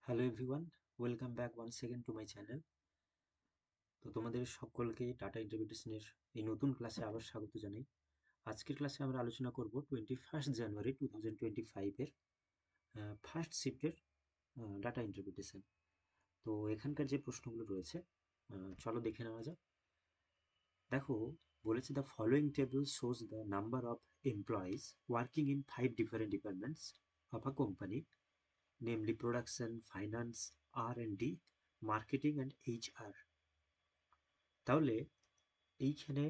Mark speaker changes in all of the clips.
Speaker 1: Hello everyone, welcome back once second to my channel. তো তোমাদের সকলকে টাটা ইন্টারপ্রিটেশনের এই নতুন ক্লাসে আবার স্বাগত জানাই। আজকের ক্লাসে আমরা আলোচনা করব 21 জানুয়ারি 2025-এর ফার্স্ট শিফটের ডাটা ইন্টারপ্রিটেশন। তো এখানকার যে প্রশ্নগুলো রয়েছে চলো দেখে নেওয়া যাক। দেখো, বলেছে the following table shows the number of employees working in 5 different departments of a company, namely production, finance, R&D, marketing and HR. তাহলে এইখানে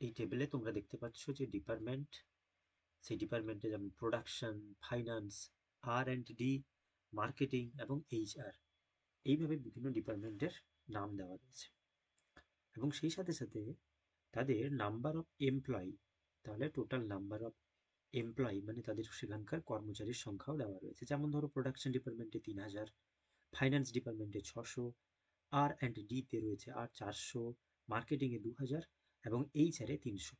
Speaker 1: এই টেবিলে তোমরা দেখতে পাচ্ছ যে ডিপার্টমেন্ট, সেই ডিপার্টমেন্টে যেমন প্রোডাকশন, ফাইন্যান্স, R&D, মার্কেটিং এবং HR, এইভাবে বিভিন্ন ডিপার্টমেন্টের নাম দেওয়া রয়েছে এবং সেই সাথে সাথে তাদের নাম্বার অফ এমপ্লয়ি, তাহলে টোটাল নাম্বার অফ এমপ্লয়ি মানে তাদের সেখানকার কর্মচারীর সংখ্যাও দেওয়া রয়েছে। যেমন ধরো প্রোডাকশন ডিপার্টমেন্টে 3000, ফাইন্যান্স ডিপার্টমেন্টে 600, R&Dতে রয়েছে আর 400, মার্কেটিংয়ে 2000 এবং HR-এ 300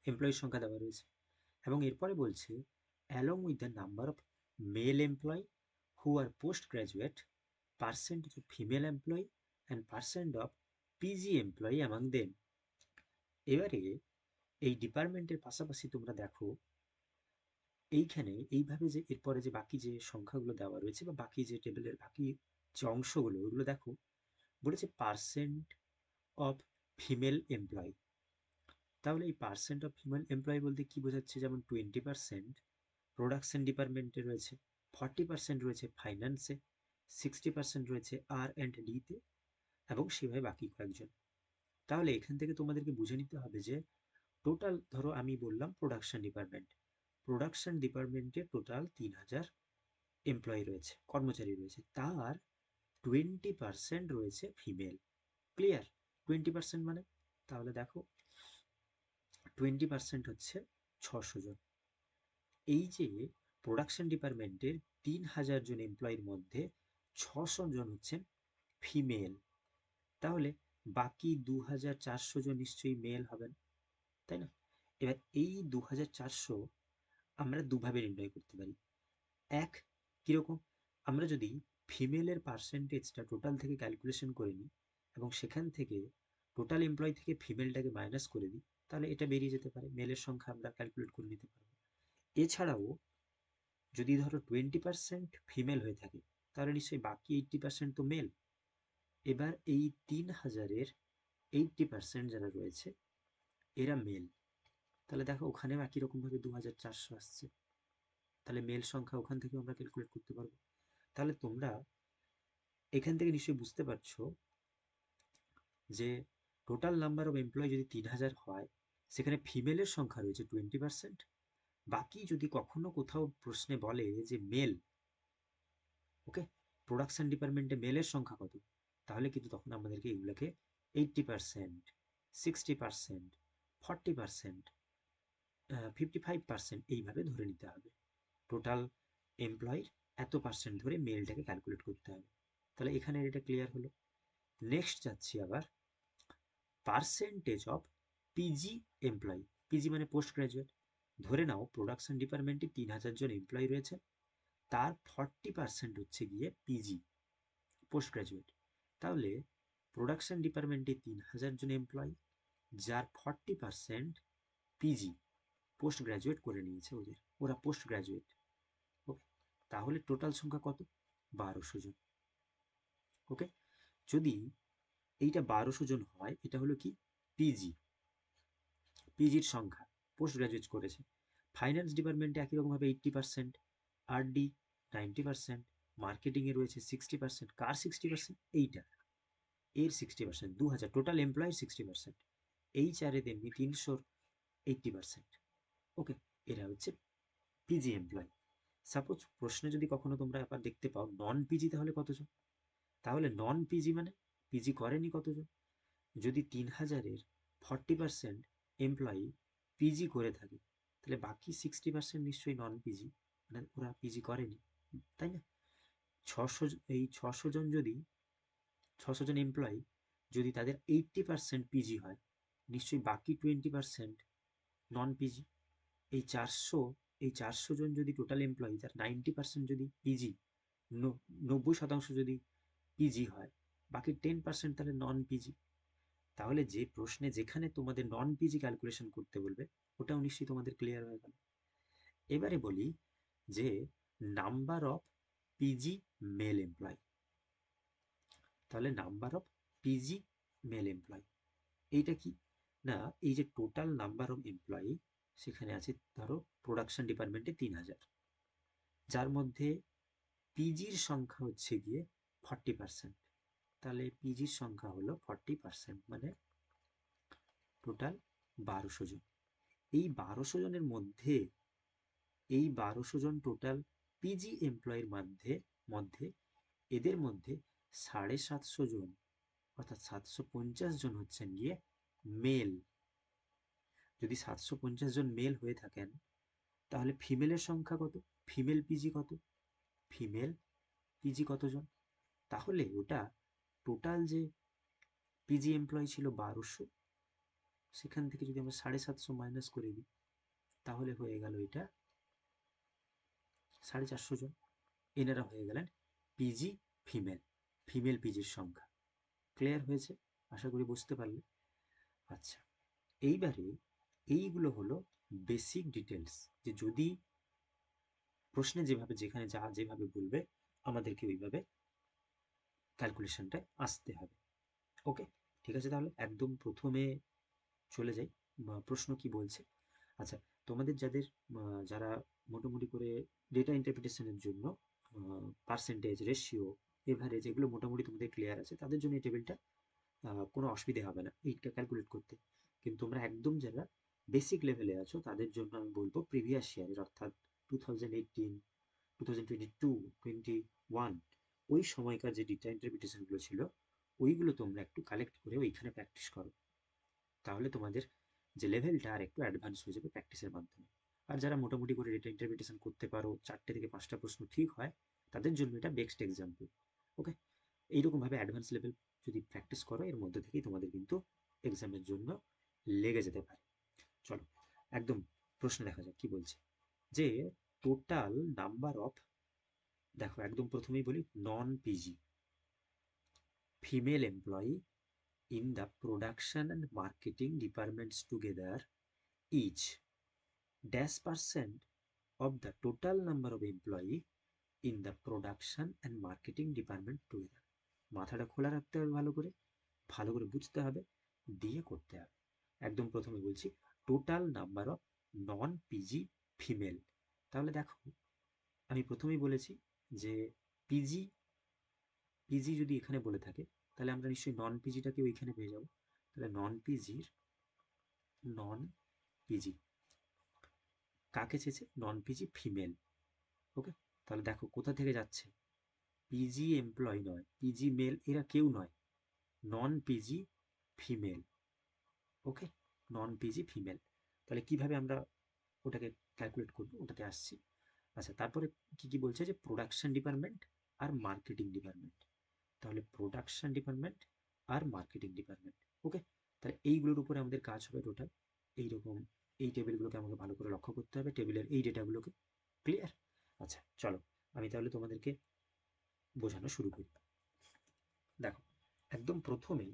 Speaker 1: এমপ্লয়ির সংখ্যা দেওয়া রয়েছে। এবং এরপরে বলছে along with the number of male employee who are post graduate, percentage of female employee and percent of PG employee among them. এবারে এই ডিপার্টমেন্টের পাশাপাশি তোমরা দেখো এইখানে এইভাবে যে এরপরে যে বাকি যে সংখ্যাগুলো দেওয়া রয়েছে বা বাকি যে টেবিলের বাকি যে অংশগুলো ওগুলো দেখো, বলেছে পার্সেন্ট অফ ফিমেল এমপ্লয়ি। তাহলে এই পার্সেন্ট অফ ফিমেল এমপ্লয়ি বলতে কি বোঝাচ্ছে? যেমন 20% প্রোডাকশন ডিপার্টমেন্টে রয়েছে, 40% রয়েছে ফাইন্যান্সে, 60% রয়েছে R&Dতে এবং সেভাবে বাকি কয়েকজন। তাহলে এখান থেকে তোমাদেরকে বুঝে নিতে হবে যে টোটাল ধরো আমি বললাম প্রোডাকশন ডিপার্টমেন্টে টোটাল 3000 এমপ্লয়ি রয়েছে, কর্মচারী রয়েছে, তার 20% রয়েছে ফিমেল। ক্লিয়ার? 20% মানে তাহলে দেখো 20% হচ্ছে 600 জন। এই যে প্রোডাকশন ডিপার্টমেন্টের 3000 জন এমপ্লয়ির মধ্যে 600 জন হচ্ছেন ফিমেল। তাহলে বাকি 2400 জন নিশ্চয়ই মেল হবেন, তাই না? এবার এই 2400 আমরা দুভাবে নির্ণয় করতে পারি। এক, কিরকম? আমরা যদি ফিমেলের পার্সেন্টেজটা টোটাল থেকে ক্যালকুলেশন করে নিই এবং সেখান থেকে টোটাল এমপ্লয় থেকে ফিমেলটাকে মাইনাস করে দিই, তাহলে এটা বেরিয়ে যেতে পারে, মেলের সংখ্যা আমরা ক্যালকুলেট করে নিতে পারবো। এছাড়াও যদি ধরো 20% ফিমেল হয়ে থাকে তাহলে নিশ্চয়ই বাকি 80% তো মেল। এবার এই 3000-এর 80% যারা রয়েছে এরা মেল। তাহলে দেখো ওখানে একই রকমভাবে 2400 আসছে, তাহলে মেল সংখ্যা ওখান থেকে আমরা ক্যালকুলেট করতে পারবো। তাহলে তোমরা এখান থেকে নিশ্চয়ই বুঝতে পারছো যে টোটাল নাম্বার অফ এমপ্লয়ি যদি 3000 হয়, সেখানে ফিমেলের সংখ্যা রয়েছে 20%। বাকি যদি কখনো কোথাও প্রশ্নে বলে যে মেল, ওকে, প্রোডাকশন ডিপার্টমেন্টে মেলের সংখ্যা কত, তাহলে কিন্তু তখন আমাদেরকে এগুলোকে 80%, 60%, 40%, 55% এইভাবে ধরে নিতে হবে। টোটাল এমপ্লয়ির এত পার্সেন্ট ধরে মেলটাকে ক্যালকুলেট করতে হবে। তাহলে এখানে এটা ক্লিয়ার হলো। নেক্সট যাচ্ছি আবার percentage of PG employee. PG মানে পোস্ট গ্রাজুয়েট। ধরে নাও প্রোডাকশন ডিপার্টমেন্টে 3000 জন এমপ্লয়ি রয়েছে, তার 40% হচ্ছে গিয়ে পিজি, পোস্ট গ্রাজুয়েট। তাহলে প্রোডাকশন ডিপার্টমেন্টে 3000 জন এমপ্লয়ি, যার 40% পিজি, পোস্ট গ্রাজুয়েট করে নিয়েছে, ওরা পোস্ট গ্রাজুয়েট। ওকে, তাহলে টোটাল সংখ্যা কত? 1200 জন। ওকে, যদি এইটা 1200 জন হয়, এটা হলো কি পিজি, পিজির সংখ্যা, পোস্ট গ্রাজুয়েট করেছে। ফাইন্যান্স ডিপার্টমেন্টে একই রকমভাবে 80%, R&D 90%, মার্কেটিংয়ে রয়েছে 60%। কার 60%? এইটা, এর 60%, 2000 টোটাল এমপ্লয়ের 60%। HR-এ তেমনি 300-র 80%। ওকে, এরা হচ্ছে পিজি এমপ্লয়। সাপোজ প্রশ্নে যদি কখনো তোমরা আবার দেখতে পাও নন পিজি, তাহলে কতজন? তাহলে নন পিজি মানে পিজি করেনি কতজন? যদি 3000-এর 40% এমপ্লয়ি পিজি করে থাকে, তাহলে বাকি 60% নিশ্চয়ই নন পিজি, মানে ওরা পিজি করেনি, তাই না? 600, এই 600 জন যদি 600 জন এমপ্লয়ি যদি তাদের 80% পিজি হয়, নিশ্চয়ই বাকি 20% নন পিজি। এই 400 জন যদি টোটাল এমপ্লয়ি যার 90% যদি পিজি, 90% যদি পিজি হয়, বাকি 10% তাহলে নন পিজি। তাহলে যে প্রশ্নে যেখানে তোমাদের নন পিজি ক্যালকুলেশন করতে বলবে, ওটাও নিশ্চয়ই তোমাদের ক্লিয়ার হয়ে গেল। এবারে বলি যে number of PG male employ. তাহলে number of PG male employ এইটা কি না, এই যে টোটাল নাম্বার অফ এমপ্লয়ি সেখানে আছে ধরো প্রোডাকশন ডিপার্টমেন্টে 3000, যার মধ্যে পিজির সংখ্যা হচ্ছে গিয়ে 40%। তাহলে পিজির সংখ্যা হলো 40%, মানে টোটাল 1200 জন। এই 1200 জনের মধ্যে, এই 1200 জন টোটাল পিজি এমপ্লয়ের মধ্যে মধ্যে এদের মধ্যে 750 জন অর্থাৎ 750 জন হচ্ছেন গিয়ে মেল। যদি 750 জন মেল হয়ে থাকেন, তাহলে ফিমেলের সংখ্যা কত? ফিমেল পিজি কত? ফিমেল পিজি কতজন? তাহলে ওটা টোটাল যে পিজি এমপ্লয়ি ছিল 1200, সেখান থেকে যদি আমরা 750 মাইনাস করে দিই, তাহলে হয়ে গেল এটা 450 জন। এনারা হয়ে গেলেন পিজি ফিমেল, ফিমেল পিজির সংখ্যা। ক্লিয়ার হয়েছে? আশা করি বুঝতে পারলে। আচ্ছা, এইবারে এইগুলো হলো বেসিক ডিটেলস, যে যদি প্রশ্নে যেভাবে যেখানে যা যেভাবে বলবে আমাদেরকে ওইভাবে ক্যালকুলেশনটা আসতে হবে। ওকে, ঠিক আছে, তাহলে একদম প্রথমে চলে যাই প্রশ্ন কি বলছে। আচ্ছা, তোমাদের যাদের যারা মোটামুটি করে ডেটা ইন্টারপ্রিটেশনের জন্য পার্সেন্টেজ, রেশিও, এভারেজ এগুলো মোটামুটি তোমাদের ক্লিয়ার আছে, তাদের জন্য এই টেবিলটা কোনো অসুবিধা হবে না এইটা ক্যালকুলেট করতে। কিন্তু তোমরা একদম যারা বেসিক লেভেলে আছো তাদের জন্য আমি বলবো প্রিভিয়াস ইয়ারের, অর্থাৎ 2018, 2022, 21 ওই সময়কার যে ডেটা ইন্টারপ্রিটেশনগুলো ছিল, ওইগুলো তোমরা একটু কালেক্ট করে ওইখানে প্র্যাকটিস করো। তাহলে তোমাদের যে লেভেলটা আর একটু অ্যাডভান্স হয়ে যাবে প্র্যাকটিসের মাধ্যমে। আর যারা মোটামুটি করে ডেটা ইন্টারপ্রিটেশন করতে পারো, 4টে থেকে 5টা প্রশ্ন ঠিক হয়, তাদের জন্য এটা বেস্ট এক্সাম্পল। ওকে, এইরকমভাবে অ্যাডভান্স লেভেল যদি প্র্যাকটিস করো, এর মধ্যে থেকেই তোমাদের কিন্তু এক্সামের জন্য লেগে যেতে পারে। চলো একদম প্রশ্ন দেখা যাক কি বলছে। যে টোটাল নাম্বার অফ, দেখো একদম প্রথমেই বলি, non PG female employee in the production and marketing departments together, each dash percent of the total number of employee in the production and marketing department together. মাথাটা খোলা রাখতে হবে, ভালো করে ভালো করে বুঝতে হবে, দিয়ে করতে হবে। একদম প্রথমে বলছি total number of non PG female. তাহলে দেখো আমি প্রথমেই বলেছি যে পিজি, পিজি যদি এখানে বলে থাকে তাহলে আমরা নিশ্চয়ই নন পিজিটাকে ওইখানে পেয়ে যাব। তাহলে নন পিজির, নন পিজি কাকে চেয়েছে? নন পিজি ফিমেল। ওকে, তাহলে দেখো কোথা থেকে যাচ্ছে, পিজি এমপ্লয় নয়, পিজি মেল, এরা কেউ নয়, নন পিজি ফিমেল। ওকে, নন পিজি ফিমেল। তাহলে কিভাবে আমরা ওটাকে ক্যালকুলেট করবো, ওটাতে আসছি। আচ্ছা, তারপরে কি কি বলছে যে প্রোডাকশন ডিপার্টমেন্ট আর মার্কেটিং ডিপার্টমেন্ট। তাহলে প্রোডাকশন ডিপার্টমেন্ট আর মার্কেটিং ডিপার্টমেন্ট। ওকে, তাহলে এইগুলোর উপরে আমাদের কাজ হবে টোটাল। এইরকম এই টেবিলগুলোকে আমাকে ভালো করে লক্ষ্য করতে হবে, টেবিলের এই ডেটাগুলোকে। ক্লিয়ার? আচ্ছা চলো আমি তাহলে তোমাদেরকে বোঝানো শুরু করি। দেখো একদম প্রথমেই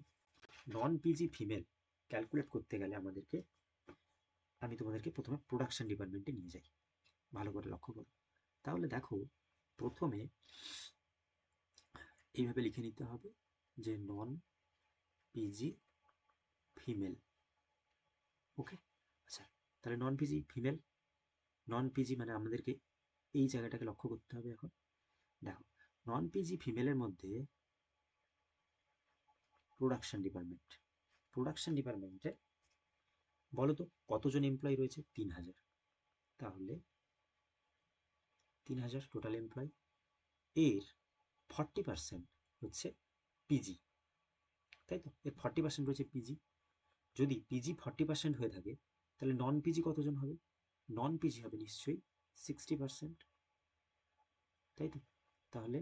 Speaker 1: নন পিজি ফিমেল ক্যালকুলেট করতে গেলে আমাদেরকে, আমি তোমাদেরকে প্রথমে প্রোডাকশন ডিপার্টমেন্টে নিয়ে যাই, ভালো করে লক্ষ্য করো। তাহলে দেখো প্রথমে এইভাবে লিখে নিতে হবে যে নন পিজি ফিমেল। ওকে, আচ্ছা, তাহলে নন পিজি ফিমেল, নন পিজি মানে আমাদেরকে এই জায়গাটাকে লক্ষ্য করতে হবে এখন। দেখো নন পিজি ফিমেলের মধ্যে প্রোডাকশন ডিপার্টমেন্ট, প্রোডাকশন ডিপার্টমেন্টে বলো তো কতজন এমপ্লয়ি রয়েছে? 3000। তাহলে 3000 টোটাল এমপ্লয়ি, এর 40% হচ্ছে পিজি, তাই তো? এর 40% রয়েছে পিজি। যদি পিজি 40% হয়ে থাকে, তাহলে নন পিজি কতজন হবে? নন পিজি হবে নিশ্চয়ই 60%, তাই তো? তাহলে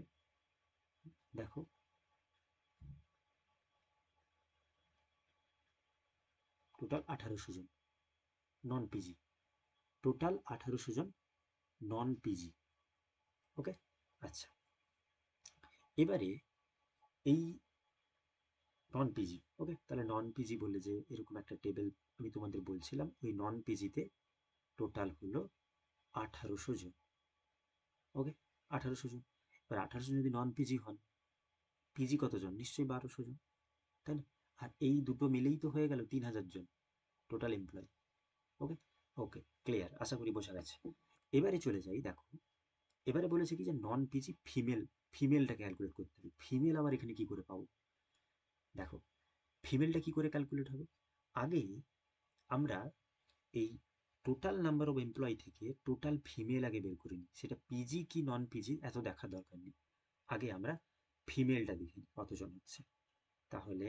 Speaker 1: দেখো টোটাল 1800 জন নন পিজি, টোটাল 1800 জন নন পিজি। ওকে, আচ্ছা, এবারে এই নন পিজি, ওকে, তাহলে নন পিজি বলে যে এরকম একটা টেবিল আমি তোমাদের বলছিলাম, ওই নন পিজিতে টোটাল হলো 1800 জন। ওকে, 1800 জন। এবার 1800 যদি নন পিজি হন, পিজি কতজন? নিশ্চয়ই 1200 জন, তাই না? আর এই দুটো মিলেই তো হয়ে গেল 3000 জন টোটাল এমপ্লয়। ওকে, ওকে, ক্লিয়ার, আশা করি বোঝা গেছে। এবারে চলে যাই, দেখো এবারে বলেছে কি যে নন পিজি ফিমেলটা ক্যালকুলেট করতে হবে। ফিমেল আবার এখানে কি করে পাবো? দেখো ফিমেলটা কি করে ক্যালকুলেট হবে? আগে আমরা এই টোটাল নাম্বার অফ এমপ্লয়ি থেকে টোটাল ফিমেল আগে বের করে নিই, সেটা পিজি কি নন পিজি এত দেখার দরকার নেই। আগে আমরা ফিমেলটা দেখি কতজন হচ্ছে। তাহলে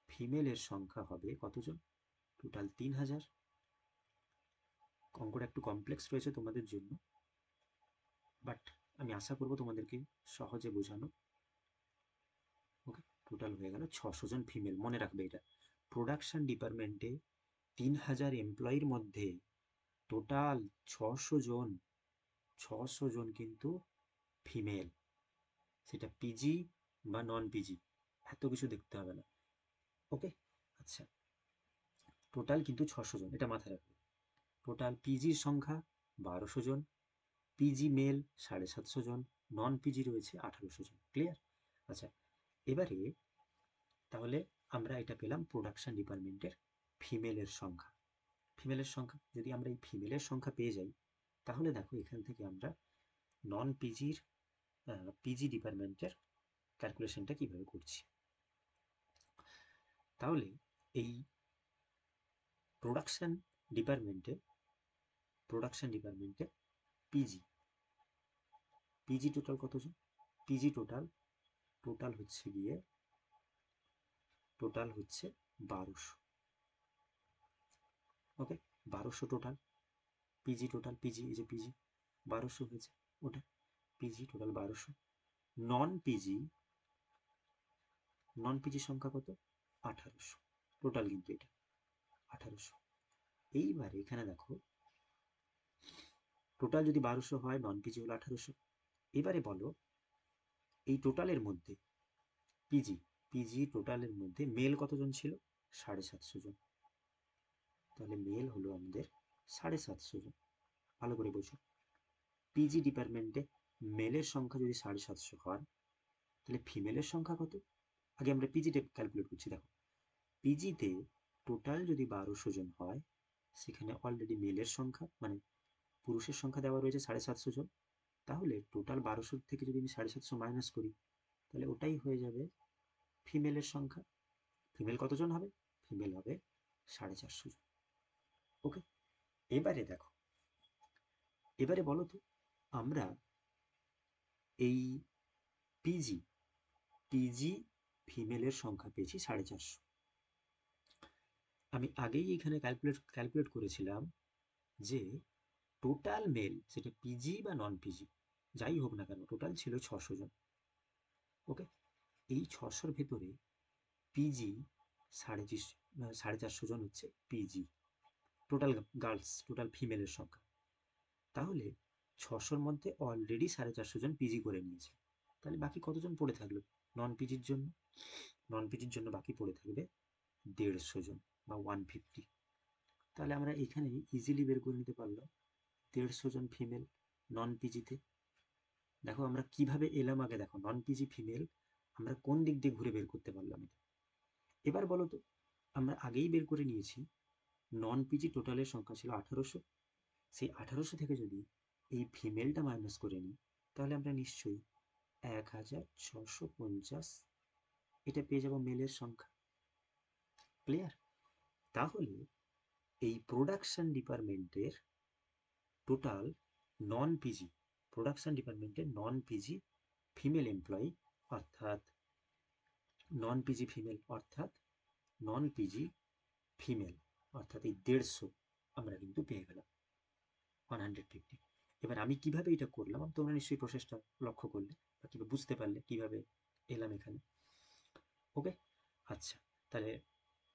Speaker 1: ফিমেলের সংখ্যা হবে কতজন? টোটাল 3000। অঙ্কটা একটু কমপ্লেক্স রয়েছে তোমাদের জন্য, বাট আমি আশা করবো তোমাদেরকে সহজে বোঝানো। ওকে, টোটাল হয়ে গেল 600 জন ফিমেল। মনে রাখবে এটা, প্রোডাকশন ডিপার্টমেন্টে 3000 এমপ্লয়ির মধ্যে টোটাল 600 জন, 600 জন কিন্তু ফিমেল। সেটা পিজি বা নন পিজি এত কিছু দেখতে হবে না। ওকে, আচ্ছা, টোটাল কিন্তু 600 জন, এটা মাথায় রাখবে। টোটাল পিজির সংখ্যা 1200 জন, পিজি মেল 750 জন, নন পিজি রয়েছে 1800 জন। ক্লিয়ার? আচ্ছা, এবারে তাহলে আমরা এটা পেলাম প্রোডাকশন ডিপার্টমেন্টের ফিমেলের সংখ্যা। ফিমেলের সংখ্যা যদি আমরা এই ফিমেলের সংখ্যা পেয়ে যাই, তাহলে দেখো এখান থেকে আমরা নন পিজির পিজি ডিপার্টমেন্টের ক্যালকুলেশনটা কিভাবে করছি। তাহলে এই প্রোডাকশন ডিপার্টমেন্টে পিজি পিজি টোটাল কতজন? পিজি টোটাল টোটাল হচ্ছে গিয়ে টোটাল হচ্ছে 1200। ওকে, 1200 টোটাল পিজি, টোটাল পিজি, এই যে পিজি 1200 হয়েছে, ওটা পিজি টোটাল 1200। নন পিজি, নন পিজি সংখ্যা কত? 1800। টোটাল কিন্তু এটা 1800। এইবারে এখানে দেখো টোটাল যদি 1200 হয়, নন পিজি হলো 1800। এবারে বলো এই টোটালের মধ্যে পিজি পিজি টোটালের মধ্যে মেল কতজন ছিল? 750 জন। তাহলে মেল হলো আমাদের 750 জন। ভালো করে বোঝো, পিজি ডিপার্টমেন্টে মেলের সংখ্যা যদি 750 হয়, তাহলে ফিমেলের সংখ্যা কত? আগে আমরা পিজিতে ক্যালকুলেট করছি। দেখো পিজিতে টোটাল যদি 1200 জন হয়, সেখানে অলরেডি মেলের সংখ্যা মানে পুরুষের সংখ্যা দেওয়া রয়েছে 750 জন। তাহলে টোটাল 1200 থেকে যদি আমি 750 মাইনাস করি, তাহলে ওটাই হয়ে যাবে ফিমেলের সংখ্যা। ফিমেল কতজন হবে? ফিমেল হবে 450 জন। ওকে, এবারে দেখো, এবারে বলো তো আমরা এই পিজি পিজি ফিমেলের সংখ্যা পেয়েছি 450। আমি আগেই এখানে ক্যালকুলেট করেছিলাম যে টোটাল মেল, সেটা পিজি বা নন পিজি যাই হোক না কেন, টোটাল ছিল 600 জন। ওকে, এই 600-র ভেতরে পিজি 450 জন হচ্ছে পিজি, টোটাল গার্লস, টোটাল ফিমেলের সংখ্যা। তাহলে 600-র মধ্যে অলরেডি 450 জন পিজি করে নিয়েছে। তাহলে বাকি কতজন পড়ে থাকলো নন পিজির জন্য? নন পিজির জন্য বাকি পড়ে থাকবে 150 জন বা 150। তাহলে আমরা এখানে ইজিলি বের করে নিতে পারলাম 150 জন ফিমেল নন পিজিতে। দেখো আমরা কিভাবে এলাম, আগে দেখো নন পিজি ফিমেল আমরা কোন দিক দিয়ে ঘুরে বের করতে পারলাম এটা। এবার বলো তো, আমরা আগেই বের করে নিয়েছি নন পিজি টোটালের সংখ্যা ছিল 1800। সেই 1800 থেকে যদি এই ফিমেলটা মাইনাস করে নিই, তাহলে আমরা নিশ্চয়ই 1650 এটা পেয়ে যাব মেলের সংখ্যা। ক্লিয়ার? তাহলে এই প্রোডাকশন ডিপার্টমেন্টের টোটাল নন পিজি, প্রোডাকশন ডিপার্টমেন্টের নন পিজি ফিমেল এমপ্লয়ি, অর্থাৎ নন পিজি ফিমেল, অর্থাৎ নন পিজি ফিমেল, অর্থাৎ এই 150 আমরা কিন্তু পেয়ে গেলাম 150। এবার আমি কিভাবে এটা করলাম, তোমরা নিশ্চয়ই প্রসেসটা লক্ষ্য করলে বা কিভাবে বুঝতে পারলে কিভাবে এলাম এখানে। ওকে, আচ্ছা, তাহলে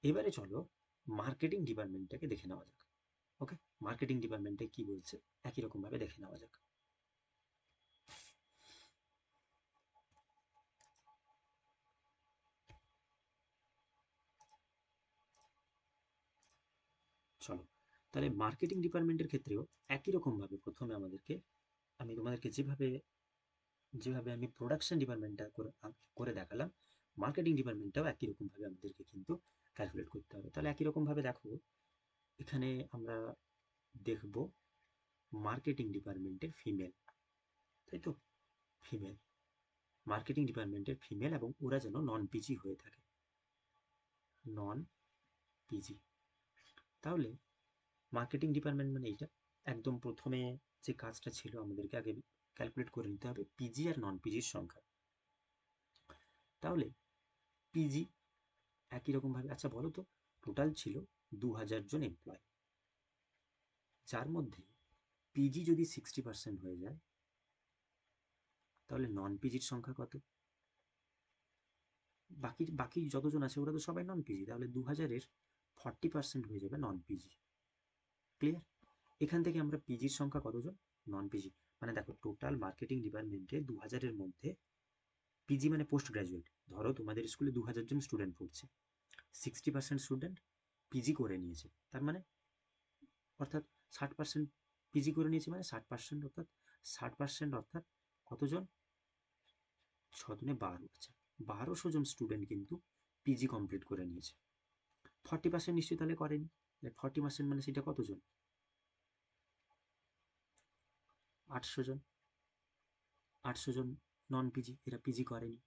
Speaker 1: এবারে চলো মার্কেটিং ডিপার্টমেন্টটাকে দেখে নেওয়া যাক। ওকে, মার্কেটিং ডিপার্টমেন্টে কি বলছে একই রকম ভাবে দেখে নেওয়া যাক। তাহলে মার্কেটিং ডিপার্টমেন্টের ক্ষেত্রেও একই রকমভাবে প্রথমে আমি তোমাদেরকে যেভাবে যেভাবে আমি প্রোডাকশন ডিপার্টমেন্টটা করে দেখালাম, মার্কেটিং ডিপার্টমেন্টটাও একই রকমভাবে আমাদেরকে কিন্তু ক্যালকুলেট করতে হবে। তাহলে একই রকমভাবে দেখো, এখানে আমরা দেখব মার্কেটিং ডিপার্টমেন্টের ফিমেল, তাই তো, ফিমেল, মার্কেটিং ডিপার্টমেন্টের ফিমেল, এবং ওরা যেন নন পিজি হয়ে থাকে, নন পিজি। তাহলে মার্কেটিং ডিপার্টমেন্ট মানে এইটা, একদম প্রথমে যে কাজটা ছিল আমাদেরকে আগে ক্যালকুলেট করে নিতে হবে পিজি আর নন পিজির সংখ্যা। তাহলে পিজি একই রকমভাবে, আচ্ছা বলো তো, টোটাল ছিল 2000 জন এমপ্লয়, যার মধ্যে পিজি যদি 60% হয়ে যায়, তাহলে নন পিজির সংখ্যা কত? বাকি বাকি যতজন আছে ওরা তো সবাই নন পিজি, তাহলে 2000-এর 40% হয়ে যাবে নন পিজি। ক্লিয়ার? এখান থেকে আমরা পিজির সংখ্যা কতজন, নন পিজি, মানে দেখো টোটাল মার্কেটিং ডিপার্টমেন্টে 2000-এর মধ্যে পিজি মানে পোস্ট গ্রাজুয়েট, ধরো তোমাদের স্কুলে 2000 জন স্টুডেন্ট পড়ছে, 60% স্টুডেন্ট পিজি করে নিয়েছে, তার মানে অর্থাৎ 60% পিজি করে নিয়েছে, মানে 60%, অর্থাৎ 60% অর্থাৎ কতজন, 6 12, আচ্ছা 1200 জন স্টুডেন্ট কিন্তু পিজি কমপ্লিট করে নিয়েছে। 40% নিশ্চয়ই তাহলে করেনি, 40% মানে সেটা কতজন, 800 জন, 800 জন নন পিজি, এরা পিজি করেনি।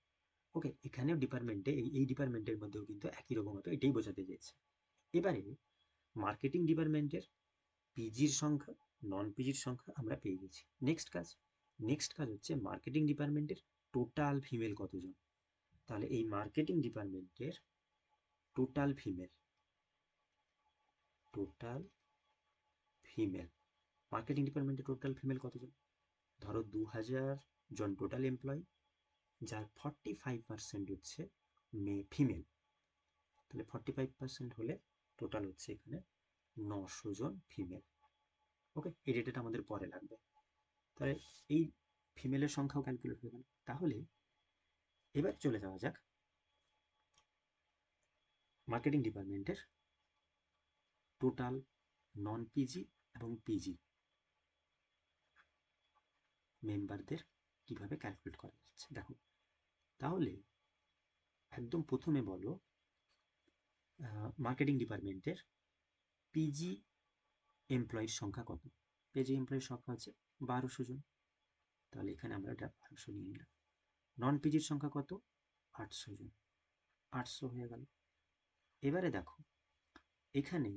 Speaker 1: ওকে, এখানেও ডিপার্টমেন্টে এই ডিপার্টমেন্টের মধ্যেও কিন্তু একই রকম হবে, এটাই বোঝাতে চেয়েছে। এবারে মার্কেটিং ডিপার্টমেন্টের পিজির সংখ্যা, নন পিজির সংখ্যা আমরা পেয়ে গেছি। নেক্সট কাজ হচ্ছে মার্কেটিং ডিপার্টমেন্টের টোটাল ফিমেল কতজন। তাহলে এই মার্কেটিং ডিপার্টমেন্টের total female, total female, marketing ডিপার্টমেন্টের টোটাল ফিমেল কতজন, ধরো 2000 জন টোটাল এমপ্লয়, যার 45% হচ্ছে ফিমেল, তাহলে 45% হলে টোটাল হচ্ছে এখানে 900 জন ফিমেল। ওকে, এই ডেটাটা আমাদের পরে লাগবে। তাহলে এই ফিমেলের সংখ্যাও ক্যালকুলেট হয়ে গেল। তাহলে এবার চলে যাওয়া যাক মার্কেটিং ডিপার্টমেন্টের টোটাল নন পিজি এবং পিজি মেম্বারদের কিভাবে ক্যালকুলেট করা যাচ্ছে দেখো। তাহলে একদম প্রথমে বলো মার্কেটিং ডিপার্টমেন্টের পিজি এমপ্লয়ির সংখ্যা কত। পিজি এমপ্লয়ির সংখ্যা হচ্ছে 1200 জন, তাহলে এখানে আমরা এটা 1200 নিয়ে নিলাম। নন পিজির সংখ্যা কত, 800 জন, 800 হয়ে গেল। এবারে দেখো এখানে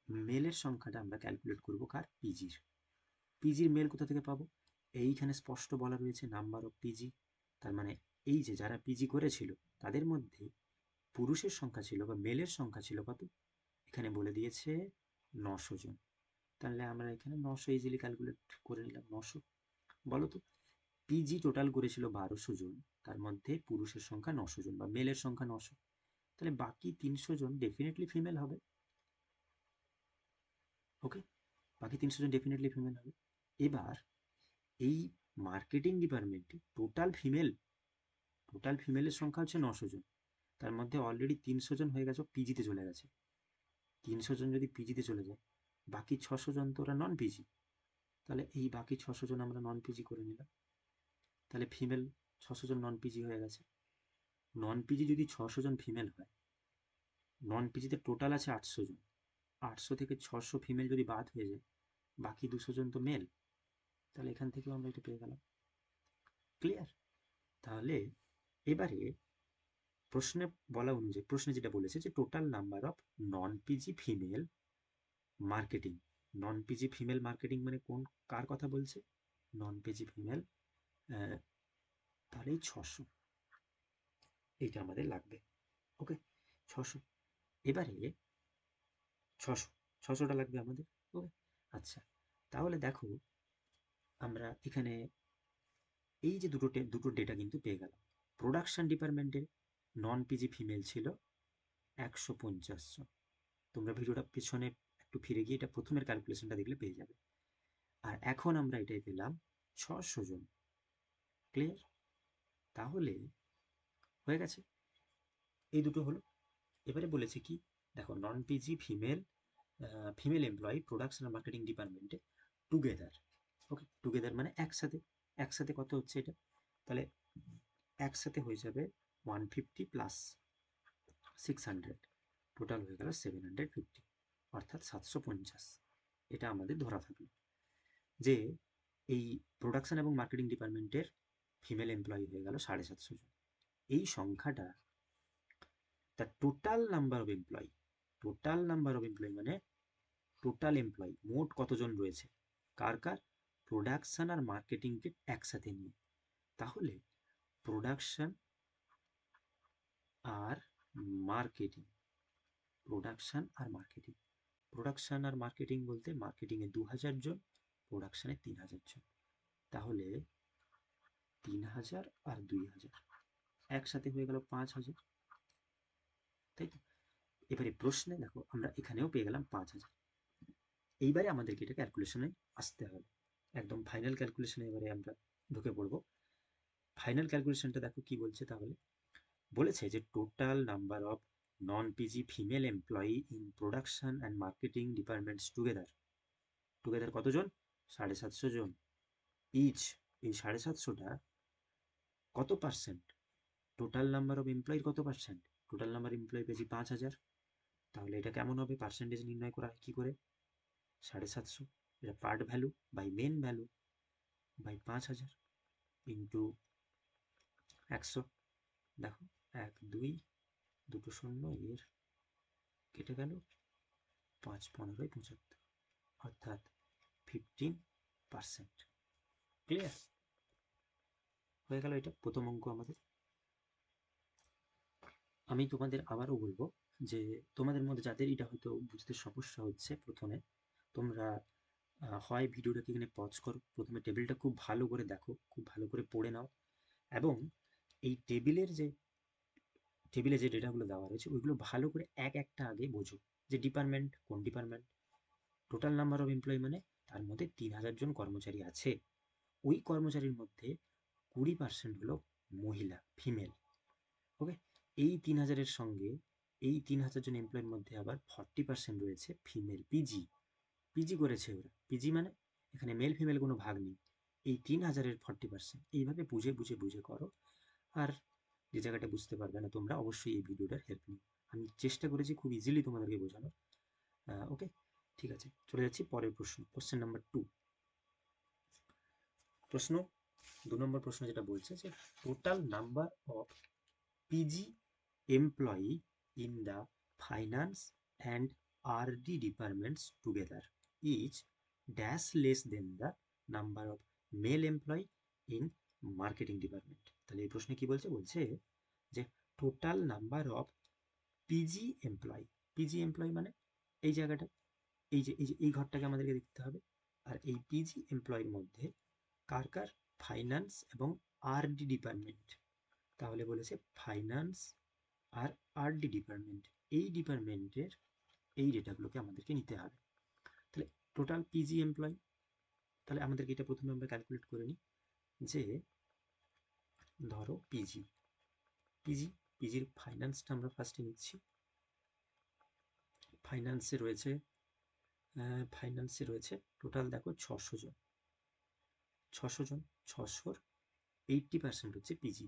Speaker 1: মেলের সংখ্যাটা আমরা ক্যালকুলেট করব কার, পিজির। পিজির মেল কোথা থেকে পাবো, এইখানে স্পষ্ট বলা রয়েছে নাম্বার অফ পিজি, তার মানে এই যে যারা পিজি করেছিল তাদের মধ্যে পুরুষের সংখ্যা ছিল বা মেলের সংখ্যা ছিল কত, এখানে বলে দিয়েছে 900 জন। তাহলে আমরা এখানে 900 ইজিলি ক্যালকুলেট করে নিলাম। 900, বলো তো পিজি টোটাল করেছিল 1200 জন, তার মধ্যে পুরুষের সংখ্যা 900 জন বা মেলের সংখ্যা 900, তাহলে বাকি 300 জন ডেফিনেটলি ফিমেল হবে। ওকে, বাকি 300 জন ডেফিনেটলি ফিমেল হবে। এবার এই মার্কেটিং ডিপার্টমেন্টে টোটাল ফিমেলের সংখ্যা হচ্ছে 900 জন, তার মধ্যে অলরেডি 300 জন হয়ে গেছে পিজিতে চলে গেছে। 300 জন যদি পিজিতে চলে যায়, বাকি 600 জন তো ওরা নন পিজি, তাহলে এই বাকি 600 জন আমরা নন পিজি করে নিলাম। তাহলে ফিমেল 600 জন নন পিজি হয়ে গেছে। নন পিজি যদি 600 জন ফিমেল হয়, নন পিজিতে টোটাল আছে 800 জন, 800 থেকে 600 ফিমেল যদি বাদ হয়ে যায়, বাকি 200 জন তো মেল, তাহলে এখান থেকেও আমরা এটা পেয়ে গেলাম। ক্লিয়ার? তাহলে এবারে প্রশ্নে বলা অনুযায়ী, প্রশ্নে যেটা বলেছে যে total number of non PG female marketing, non PG female marketing মানে কোন, কার কথা বলছে, নন পিজি ফিমেল, তাহলে 600, এইটা আমাদের লাগবে। ওকে, 600, এবারে 600, 600টা লাগবে আমাদের। ওকে, আচ্ছা তাহলে দেখো আমরা এখানে এই যে দুটো ডেটা কিন্তু পেয়ে গেলাম। প্রোডাকশন ডিপার্টমেন্টে নন পিজি ফিমেল ছিল 150 জন, তোমরা ভিডিওটা পেছনে একটু ফিরে গিয়ে এটা প্রথমের ক্যালকুলেশনটা দেখলে পেয়ে যাবে। আর এখন আমরা এটাই পেলাম 600 জন। ক্লিয়ার? তাহলে হয়ে গেছে, এই দুটো হলো। এবারে বলেছে কি দেখো, non PG female female employee production আর মার্কেটিং ডিপার্টমেন্টে টুগেদার। ওকে, টুগেদার মানে একসাথে। একসাথে কত হচ্ছে এটা? তাহলে একসাথে হয়ে যাবে 150 প্লাস 600, টোটাল হয়ে গেল 750, অর্থাৎ 750। এটা আমাদের ধরা থাকলো যে এই প্রোডাকশন এবং মার্কেটিং ডিপার্টমেন্টের ফিমেল এমপ্লয়ি হয়ে গেল 750 জন। এই সংখ্যাটা the total number of employee, total number of employee মানে টোটাল এমপ্লয়ি মোট কতজন রয়েছে, কার কার? প্রোডাকশন আর মার্কেটিংকে একসাথে নিয়ে। তাহলে প্রোডাকশন আর মার্কেটিং, প্রোডাকশন আর মার্কেটিং, প্রোডাকশন আর মার্কেটিং বলতে মার্কেটিংয়ে 2000 জন, প্রোডাকশনে 3000 জন। তাহলে 3000 আর 2000 একসাথে হয়ে গেল 5000, তাই তো? এবারে প্রশ্নে দেখো আমরা এখানেও পেয়ে গেলাম 5000। এইবারে আমাদেরকে এটা ক্যালকুলেশনে আসতে হবে, একদম ফাইনাল ক্যালকুলেশনে এবারে আমরা ঢুকে পড়বো। ফাইনাল ক্যালকুলেশনটা দেখো কি বলছে, তাহলে বলেছে যে total number of non PG female employee in production and marketing departments together, together কতজন? 750 জন। ইচ, এই 750টা কত পার্সেন্ট? টোটাল নাম্বার অফ এমপ্লয়ির কত পার্সেন্ট? টোটাল নাম্বার এমপ্লয়ি পেয়েছি 5000। তাহলে এটা কেমন হবে? পার্সেন্টেজ নির্ণয় করা হয় কি করে? 750, এটা part value by main value by 5000 into 100। দেখো 1 2 দুটো শূন্য, এর কেটে গেল, 5 15 75, অর্থাৎ 15%। ক্লিয়ার হয়ে গেল এটা প্রথম অঙ্ক আমাদের। আমি তোমাদের আবারও বলবো যে তোমাদের মধ্যে যাদের এটা হয়তো বুঝতে সমস্যা হচ্ছে প্রথমে, তোমরা হয় ভিডিওটাকে এখানে পজ করো, প্রথমে টেবিলটা খুব ভালো করে দেখো, খুব ভালো করে পড়ে নাও, এবং এই টেবিলে যে ডেটাগুলো দেওয়া রয়েছে ওইগুলো ভালো করে এক একটা আগে বোঝো, যে ডিপার্টমেন্ট কোন department, total number of employee মানে তার মধ্যে 3000 জন কর্মচারী আছে, ওই কর্মচারীর মধ্যে 20% হলো মহিলা, ফিমেল। ওকে, এই 3000-এর সঙ্গে এই 3000 জন এমপ্লয়ের মধ্যে আবার 40% রয়েছে ফিমেল, পিজি, পিজি করেছে ওরা। পিজি মানে এখানে মেল ফিমেল কোনো ভাগ নেই, এই 3000-এর 40%। এইভাবে বুঝে বুঝে বুঝে করো। আর যে জায়গাটা বুঝতে পারবে না তোমরা অবশ্যই এই ভিডিওটার হেল্প নিও, আমি চেষ্টা করেছি খুব ইজিলি তোমাদেরকে বোঝানোর। ওকে, ঠিক আছে, চলে যাচ্ছি পরের প্রশ্ন, কোশ্চেন নাম্বার 2। প্রশ্ন 2 নম্বর প্রশ্ন যেটা বলছে যে total number of PG employee in the finance and RD departments together is dash less than the number of male employee in marketing department. তাহলে এই প্রশ্নে কি বলছে? বলছে যে total number of PG employee, PG employee মানে এই জায়গাটা, এই ঘরটাকে আমাদেরকে দেখতে হবে। আর এই পিজি এমপ্লয়ির মধ্যে কার কার? ফাইন্যান্স এবং আরডি ডিপার্টমেন্ট। তাহলে বলেছে ফাইন্যান্স আর আরডি ডিপার্টমেন্ট, এই ডিপার্টমেন্টের এই ডেটাগুলোকে আমাদেরকে নিতে হবে। তাহলে টোটাল পিজি এমপ্লয়ি, তাহলে আমাদেরকে এটা প্রথমে আমরা ক্যালকুলেট করে নিই যে ধরো পিজি, পিজির ফাইন্যান্সটা আমরা ফার্স্টে নিচ্ছি। ফাইন্যান্সে রয়েছে টোটাল দেখো 600 জন, 600-র 80% হচ্ছে পিজি,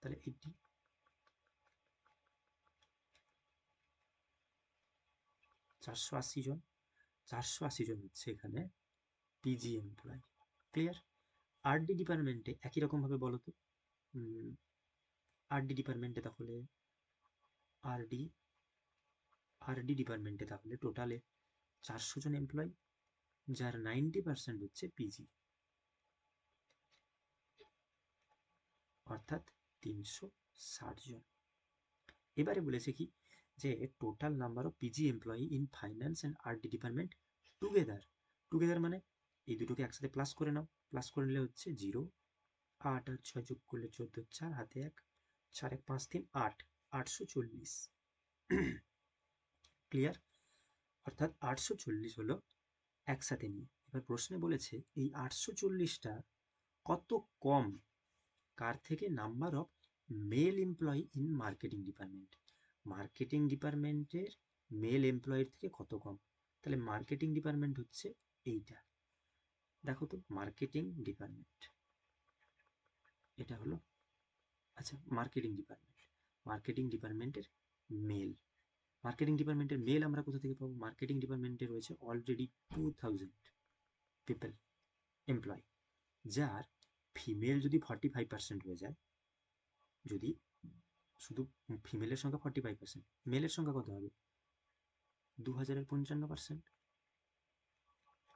Speaker 1: তাহলে 480 জন, 480 জন হচ্ছে এখানে পিজি এমপ্লয়। ক্লিয়ার? আরডি ডিপার্টমেন্টে একই রকম ভাবে বলো তো, আরডি ডিপার্টমেন্টে তাহলে আরডি আরডি ডিপার্টমেন্টে তাহলে টোটালে 400 জন এমপ্লয়, যার 90% হচ্ছে পিজি, অর্থাৎ 360 জন। এবারে বলেছে কি যে total number of PG employee in finance and RD department together, together মানে এই দুটোকে একসাথে প্লাস করে নাও, প্লাস করে নিলে হচ্ছে 0, 8 আর 6 যোগ করলে 14, 4 হাতে 1, 4 1 5 3 8, 840। ক্লিয়ার? অর্থাৎ 840 হলো একসাথে নিয়ে। এবার প্রশ্নে বলেছে এই 840টা কত কম কার থেকে? Number of male employee in marketing department, marketing ডিপার্টমেন্টের মেল এমপ্লয়ির থেকে কত কম? তাহলে মার্কেটিং ডিপার্টমেন্ট হচ্ছে এইটা, দেখো তো মার্কেটিং ডিপার্টমেন্ট এটা হলো। আচ্ছা, মার্কেটিং ডিপার্টমেন্টের মেল, মার্কেটিং ডিপার্টমেন্টের মেল আমরা কোথা থেকে পাবো? মার্কেটিং ডিপার্টমেন্টে রয়েছে অলরেডি 2000 পিপল এমপ্লয়, যার ফিমেল যদি 45% হয়ে যায়, যদি শুধু ফিমেলের সংখ্যা 45%, মেলের সংখ্যা কত হবে? 2055%,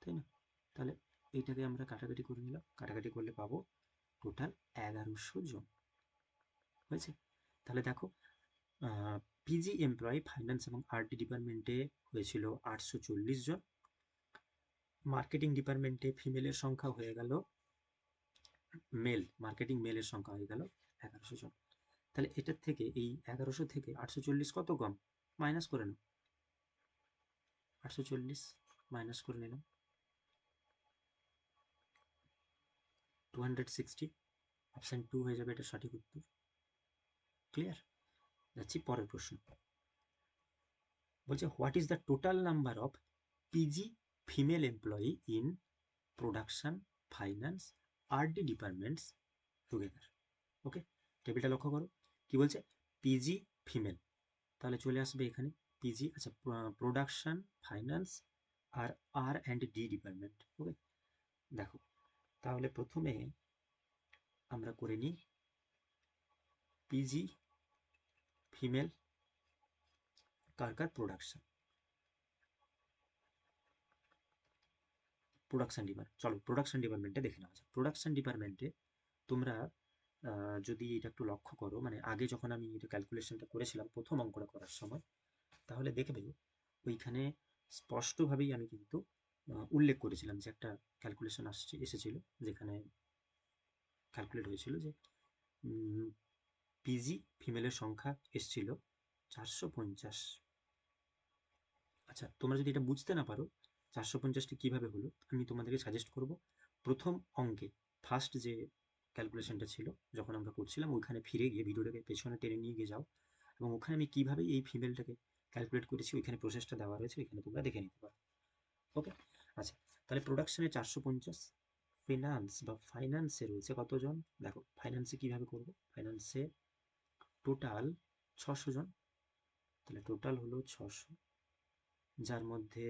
Speaker 1: তাই না? তাহলে এইটাকে আমরা কাটাকাটি করে নিলাম, কাটাকাটি করলে পাবো টোটাল 1100 জন হয়েছে। তাহলে দেখো পিজি এমপ্লয়ি ফাইন্যান্স এবং আরটি ডিপার্টমেন্টে হয়েছিল 840 জন, মার্কেটিং ডিপার্টমেন্টে ফিমেলের সংখ্যা হয়ে গেল, মার্কেটিং মেলের সংখ্যা হয়ে গেল 1100 জন। তাহলে এটার থেকে এই 1100 থেকে 840 কত কম? মাইনাস করে নাও, 840 মাইনাস করে নিলাম, 260, অপশন 2 হয়ে যাবে এটা সঠিক উত্তর। ক্লিয়ার? যাচ্ছি পরের প্রশ্ন। বলছে what is the total number of PG female employee in production, finance, RD departments together. Okay, টেবিলটা লক্ষ্য করো কি বলছে, পিজি ফিমেল, তাহলে চলে আসবে এখানে পিজি। আচ্ছা, প্রোডাকশন, ফাইন্যান্স আর R and D department. Okay, দেখো তাহলে প্রথমে আমরা করে নিই পিজি ফিমেল কার কার? Production department. চলো প্রোডাকশন ডিপার্টমেন্টে দেখে নেওয়া যাক। প্রোডাকশন ডিপার্টমেন্টে তোমরা যদি এটা একটু লক্ষ্য করো, মানে আগে যখন আমি এটা ক্যালকুলেশনটা করেছিলাম প্রথম অঙ্কটা করার সময়, তাহলে দেখবে ওইখানে স্পষ্টভাবেই আমি কিন্তু উল্লেখ করেছিলাম যে একটা ক্যালকুলেশন এসেছিল, যেখানে ক্যালকুলেট হয়েছিল যে পিজি ফিমেলের সংখ্যা এসেছিল 450। আচ্ছা, তোমরা যদি এটা বুঝতে না পারো 450টি কীভাবে হলো, আমি তোমাদেরকে সাজেস্ট করব প্রথম অঙ্কে ফার্স্ট যে ক্যালকুলেশনটা ছিল যখন আমরা করছিলাম, ওইখানে ফিরে গিয়ে ভিডিওটাকে পেছনে টেনে নিয়ে গিয়ে যাও, এবং ওখানে আমি কীভাবে এই ফিমেলটাকে ক্যালকুলেট করেছি ওইখানে প্রসেসটা দেওয়া রয়েছে, ওইখানে তোমরা দেখে নিতে পারো। ওকে, আচ্ছা তাহলে প্রোডাকশনে 450, ফিনান্স বা ফাইন্যান্সে রয়েছে কতজন? দেখো ফাইন্যান্সে কীভাবে করবো, ফাইন্যান্সে টোটাল 600 জন, তাহলে টোটাল হলো 600, যার মধ্যে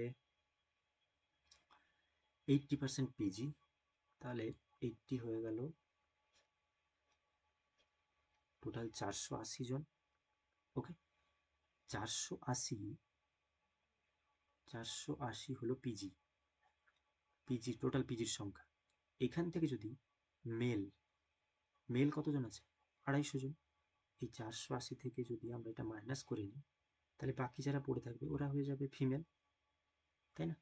Speaker 1: 80% পিজি, তাহলে 80 হয়ে গেল, টোটাল 480 জন। ওকে, 480 হলো পিজি, টোটাল পিজির সংখ্যা। এখান থেকে যদি মেল কতজন আছে? 250 জন। এই 480 থেকে যদি আমরা এটা মাইনাস করে নিই, তাহলে বাকি যারা পড়ে থাকবে ওরা হয়ে যাবে ফিমেল, তাই না?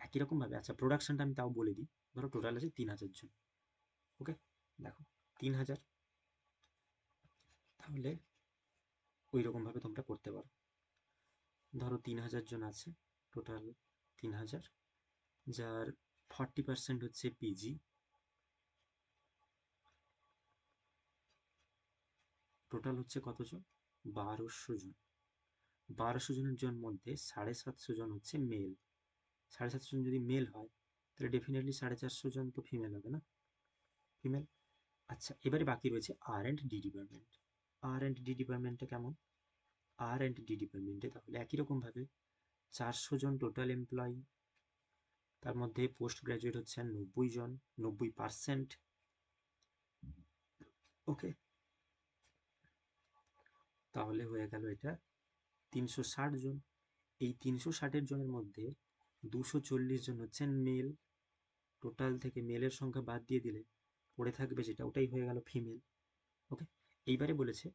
Speaker 1: একই রকমভাবে আচ্ছা প্রোডাকশনটা আমি তাও বলে দিই, ধরো টোটাল আছে 3000 জন। ওকে, দেখো 3000, তাহলে ওই রকমভাবে তোমরা করতে পারো। ধরো 3000 জন আছে, টোটাল 3000, যার 40% হচ্ছে পিজি, টোটাল হচ্ছে কতজন? 1200 জন। 1200 জনের মধ্যে 750 জন হচ্ছে মেল, 750 জন যদি মেল হয় তাহলে ডেফিনেটলি 450 জন তো ফিমেল হবে না? ফিমেল। আচ্ছা, এবারে বাকি রয়েছে R and D department. R and D ডিপার্টমেন্টটা কেমন? আর অ্যান্ড ডি ডিপার্টমেন্টে তাহলে একই রকমভাবে 400 জন টোটাল এমপ্লয়ি, তার মধ্যে পোস্ট গ্রাজুয়েট হচ্ছে 90 জন, 90%। ওকে, তাহলে হয়ে গেল এটা 360 জন। এই 360 জনের মধ্যে 240 জন হচ্ছেন মেল, টোটাল থেকে মেলের সংখ্যা বাদ দিয়ে দিলে পড়ে থাকবে যেটা, ওটাই হয়ে গেল ফিমেল। ওকে, এইবারে বলেছে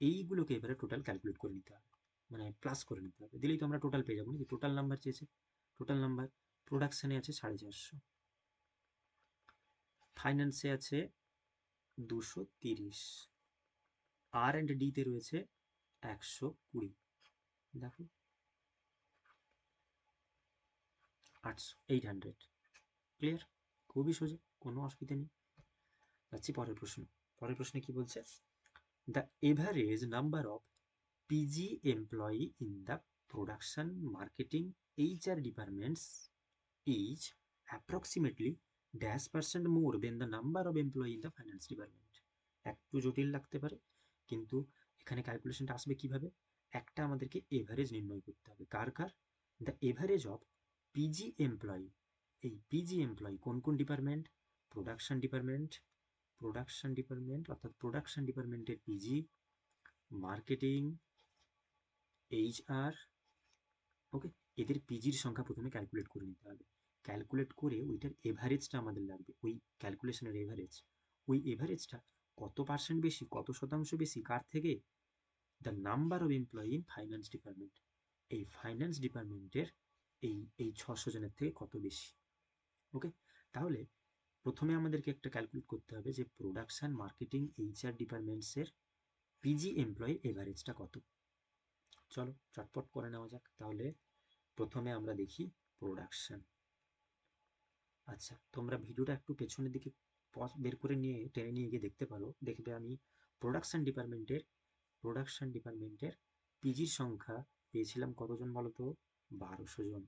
Speaker 1: এইগুলোকে এবারে টোটাল ক্যালকুলেট করে নিতে হবে, মানে প্লাস করে নিতে হবে, দিলেই তো আমরা টোটাল পেয়ে যাবো নাকি? টোটাল নাম্বার চেয়েছে, টোটাল নাম্বার প্রোডাকশানে আছে 450, ফাইন্যান্সে আছে 230, আর অ্যান্ড ডিতে রয়েছে 120। দেখো 800। ক্লিয়ার? খুবই সোজা, কোনো অসুবিধা নেই। যাচ্ছি পরের প্রশ্ন। পরের প্রশ্নে কি বলছে, the average number of PG employee in the production, marketing, HR departments is approximately -% more than the number of employee in the finance department. একটু জটিল লাগতে পারে, কিন্তু এখানে ক্যালকুলেশনটা আসবে কিভাবে? একটা আমাদেরকে এভারেজ নির্ণয় করতে হবে। কার কার? The average of PG employee. এই পিজি এমপ্লয়ি কোন কোন ডিপার্টমেন্ট? প্রোডাকশন ডিপার্টমেন্ট অর্থাৎ প্রোডাকশন ডিপার্টমেন্টের পিজি, মার্কেটিং, HR, ওকে, এদের পিজির সংখ্যা প্রথমে ক্যালকুলেট করে নিতে হবে। ক্যালকুলেট করে ওইটার এভারেজটা আমাদের লাগবে, ওই ক্যালকুলেশনের এভারেজ। ওই এভারেজটা কত পার্সেন্ট বেশি, কত শতাংশ বেশি, কার থেকে? The number of employee in finance department. এই ফাইন্যান্স ডিপার্টমেন্টের এই 600 জনের থেকে কত বেশি। ওকে, তাহলে প্রথমে আমাদেরকে একটা ক্যালকুলেট করতে হবে যে প্রোডাকশন, মার্কেটিং, HR ডিপার্টমেন্টসের পিজি এমপ্লয়ির এভারেজটা কত। চলো চটপট করে নেওয়া যাক। তাহলে প্রথমে আমরা দেখি প্রোডাকশন। আচ্ছা, তোমরা ভিডিওটা একটু পেছনের দিকে পজ বের করে নিয়ে টেনে নিয়ে গিয়ে দেখতে পারো, দেখবে আমি প্রোডাকশন ডিপার্টমেন্টের পিজির সংখ্যা পেয়েছিলাম কতজন বলো তো? 1200 জন।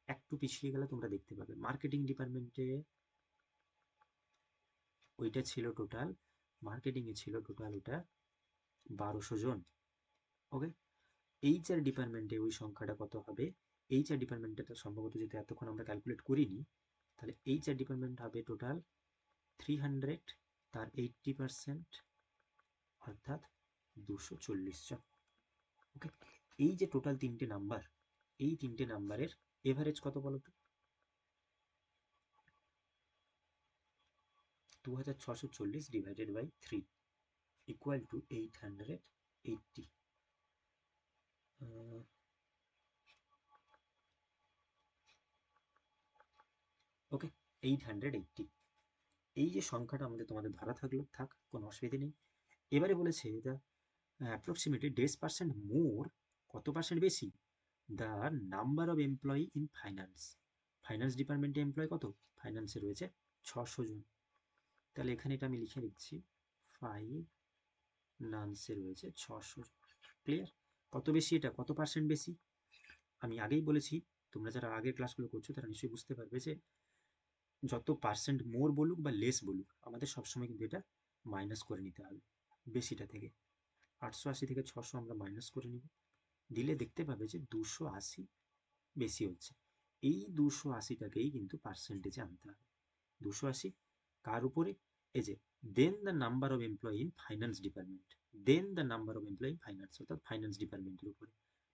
Speaker 1: একটু পিছিয়ে গেলে তোমরা দেখতে পাবে মার্কেটিং ডিপার্টমেন্টে ওইটা ছিল টোটাল, মার্কেটিংয়ে ছিল টোটাল ওটা 1200 জন। ওকে, HR ডিপার্টমেন্টে ওই সংখ্যাটা কত হবে? HR ডিপার্টমেন্টটা সম্ভবত, যেহেতু এতক্ষণ আমরা ক্যালকুলেট করিনি, তাহলে HR ডিপার্টমেন্ট হবে টোটাল 300, তার 80% অর্থাৎ 240 জন। ওকে, এই যে টোটাল তিনটে নাম্বার, এই তিনটে নাম্বারের এভারেজ কত বলো তো? 2640 ডিভাইডেড বাই 3 ইকুয়াল টু 880। ওকে, 880। এই যে সংখ্যাটা আমাদের তোমাদের ধরা থাকলো, থাক, কোনো অসুবিধা নেই। এবারে বলেছে দ্য অ্যাপ্রক্সিমেটলি %, মোর, কত পার্সেন্ট বেশি? The number of employee in finance. Finance ডিপার্টমেন্টে এমপ্লয় কত? ফাইন্যান্সে রয়েছে 600 জন। তাহলে এখানে এটা আমি লিখে দিচ্ছি, ফাইন্যান্সে রয়েছে 600 জন। ক্লিয়ার? কত বেশি এটা, কত পার্সেন্ট বেশি? আমি আগেই বলেছি, তোমরা যারা আগের ক্লাসগুলো করছো তারা নিশ্চয়ই বুঝতে পারবে যে যত পার্সেন্ট মোর বলুক বা লেস বলুক, আমাদের সবসময় কিন্তু এটা মাইনাস করে নিতে হবে বেশিটা থেকে। 880 থেকে 600 আমরা মাইনাস করে নিব, দিলে দেখতে পাবে যে 280 বেশি হচ্ছে। এই 280টাকেই কিন্তু পার্সেন্টেজে আনতে হবে। 280 কার উপরে? এই যে then the number of employee in finance department, then the number of employee in finance, অর্থাৎ ফাইন্যান্স ডিপার্টমেন্টের উপরে।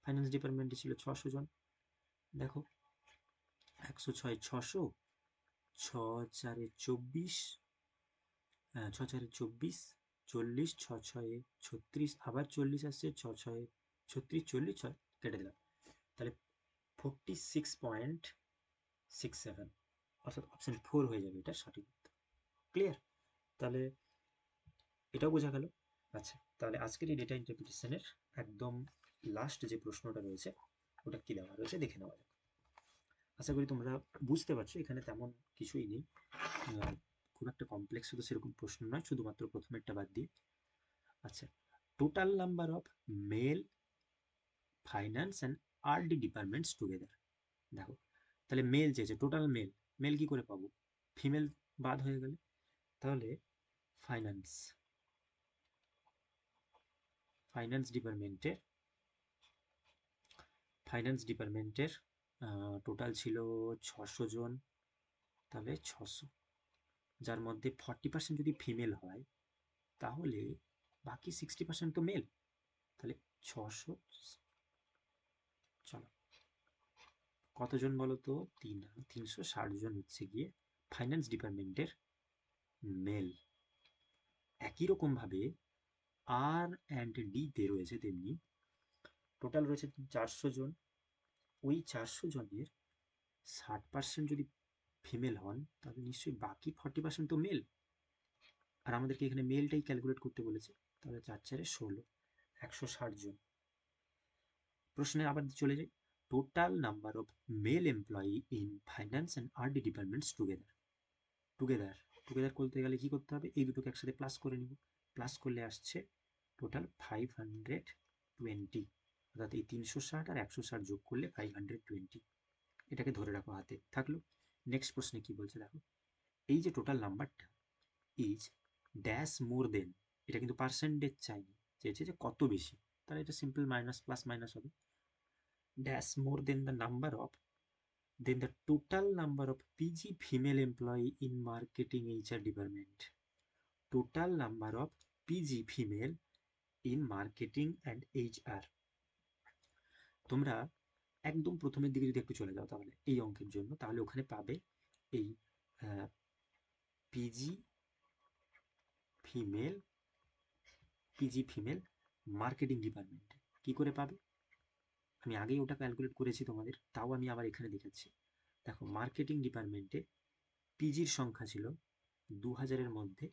Speaker 1: ফাইন্যান্স ডিপার্টমেন্টে ছিল 600 জন। দেখো 106 600, 6 4 24, 6 4 24, 40, 6 6 36, আবার 40 আসছে, 6 6 36, 40, 6 কেটে দিলাম, তাহলে 46.67, অর্থাৎ অপশন 4 হয়ে যাবে এটা সঠিক উত্তর। ক্লিয়ার? তাহলে এটাও বোঝা গেল। আচ্ছা, তাহলে আজকের এই ডেটা ইন্টারপ্রিটেশনের একদম লাস্ট যে প্রশ্নটা রয়েছে ওটা কি দেওয়া রয়েছে দেখে নেওয়া যাক। আশা করি তোমরা বুঝতে পারছো, এখানে তেমন কিছুই নেই, খুব একটা কমপ্লেক্স তো সেরকম প্রশ্ন নয়, শুধুমাত্র প্রথমেরটা বাদ দিয়ে। আচ্ছা, total number of male finance and RD departments together. দেখো, তাহলে মেল চেয়েছে, টোটাল মেল, মেল কি করে পাবো? ফিমেল বাদ হয়ে গেলে, তাহলে ফাইন্যান্স ফাইন্যান্স ডিপার্টমেন্টের টোটাল ছিল 600 জন। তাহলে 600, যার মধ্যে 40% যদি ফিমেল হয় তাহলে বাকি 60% তো মেল। তাহলে 600, চলো কতজন বলো তো? 360 জন হচ্ছে গিয়ে ফাইন্যান্স ডিপার্টমেন্টের মেল। একই রকম ভাবে R&D তে রয়েছে তেমনি টোটাল রয়েছে 400 জন। ওই 400 জনের 60% যদি ফিমেল হন তাহলে নিশ্চয়ই বাকি 40% তো মেল। আর আমাদেরকে এখানে মেলটাই ক্যালকুলেট করতে বলেছে, তাহলে 4 4 16, 160 জন। প্রশ্নে আবার চলে যাই, total number of male employee in finance and RD departments together. Together করতে গেলে কি করতে হবে? এই দুটোকে একসাথে প্লাস করে নিব, প্লাস করলে আসছে টোটাল 520। অর্থাৎ এই 360 আর 160 যোগ করলে 520, এটাকে ধরে রাখো হাতে থাকলো। নেক্সট প্রশ্নে কি বলছে দেখো, এই যে টোটাল নাম্বারটা ইজ ড্যাশ মোর দেন, এটা কিন্তু পার্সেন্টেজ চাইনি, চেয়েছে যে কত বেশি, তাহলে এটা সিম্পল মাইনাস প্লাস মাইনাস হবে। Dash more than the number of, then the total number of PG female employee in marketing HR department. Total number of PG female in marketing and HR. তোমরা একদম প্রথমের দিকে যদি একটু চলে যাও তাহলে এই অঙ্কের জন্য, তাহলে ওখানে পাবে এই পিজি ফিমেল মার্কেটিং ডিপার্টমেন্টে কি করে পাবে, আমি আগেই ওটা ক্যালকুলেট করেছি তোমাদের, তাও আমি আবার এখানে দেখাচ্ছি। দেখো মার্কেটিং ডিপার্টমেন্টে পিজির সংখ্যা ছিল 2000-এর মধ্যে,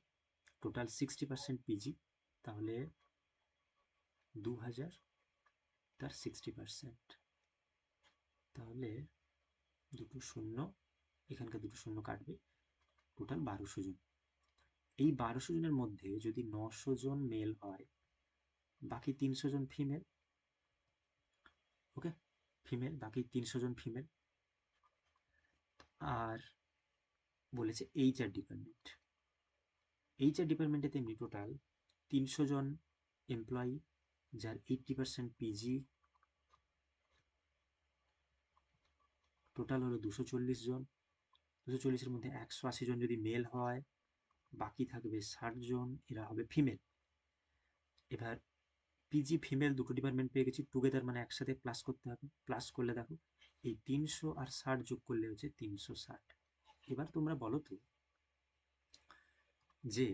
Speaker 1: টোটাল 60% পিজি, তাহলে 2000 তার 60%, তাহলে দুটো শূন্য, এখানকার দুটো শূন্য কাটবে, টোটাল 1200 জন। এই 1200 জনের মধ্যে যদি 900 জন মেল হয়, বাকি 300 জন ফিমেল, ওকে ফিমেল, বাকি 300 জন ফিমেল। আর বলেছে এইচআর ডিপার্টমেন্টে তেমনি টোটাল 300 জন এমপ্লয়ি, যার 80% পিজি, টোটাল হলো 240 জন। 240-এর মধ্যে 180 জন যদি মেল হয়, বাকি থাকবে 60 জন, এরা হবে ফিমেল। এবার পিজি ফিমেল দুটো ডিপার্টমেন্ট পেয়ে গেছি টুগেদার, মানে একসাথে প্লাস করতে হবে, প্লাস করলে দেখো এই 300 আর 60 যোগ করলে হচ্ছে 360। এবার তোমরা বলো তো যে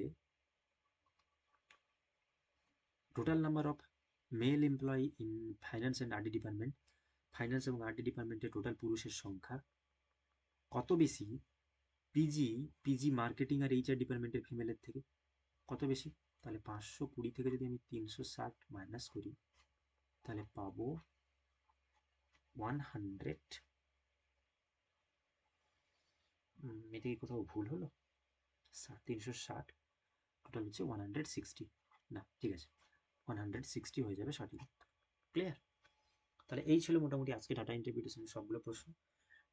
Speaker 1: total number of male employee in finance and RD department, finance এবং আরডি ডিপার্টমেন্টে টোটাল পুরুষের সংখ্যা কত বেশি পিজি মার্কেটিং আর এইচআর ডিপার্টমেন্টের ফিমেলের থেকে, কত বেশি? তাহলে 520 থেকে যদি আমি 360 মাইনাস করি, তাহলে পাবো 100। এটা কি কোথাও ভুল হলো? 360 টোটাল হচ্ছে 160, না ঠিক আছে 160 হয়ে যাবে সঠিক। ক্লিয়ার? তাহলে এই ছিল মোটামুটি আজকে ডাটা ইন্টারপ্রিটেশনের সবগুলো প্রশ্ন।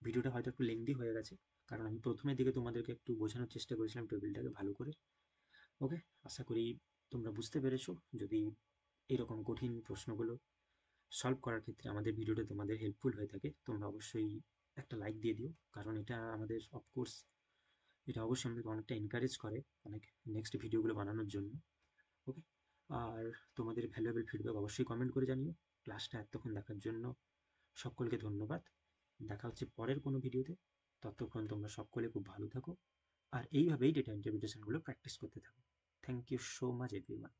Speaker 1: ভিডিওটা হয়তো একটু লেংদি হয়ে গেছে, কারণ আমি প্রথমের দিকে তোমাদেরকে একটু বোঝানোর চেষ্টা করেছিলাম টেবিলটাকে ভালো করে। ওকে, আশা করি তোমরা বুঝতে পেরেছো। যদি এরকম কঠিন প্রশ্নগুলো সলভ করার ক্ষেত্রে আমাদের ভিডিওটা তোমাদের হেল্পফুল হয়ে থাকে, তোমরা অবশ্যই একটা লাইক দিয়ে দিও, কারণ এটা আমাদের অফকোর্স এটা অবশ্যই আমাদেরকে অনেকটা এনকারেজ করে অনেক নেক্সট ভিডিওগুলো বানানোর জন্য। ওকে, আর তোমাদের ভ্যালুয়েবল ফিডব্যাক অবশ্যই কমেন্ট করে জানিও। ক্লাসটা এতক্ষণ দেখার জন্য সকলকে ধন্যবাদ। দেখা হচ্ছে পরের কোনো ভিডিওতে, ততক্ষণ তোমরা সকলে খুব ভালো থাকো আর এইভাবেই ডেটা ইন্টারপ্রিটেশনগুলো প্র্যাকটিস করতে থাকো। Thank you so much everyone.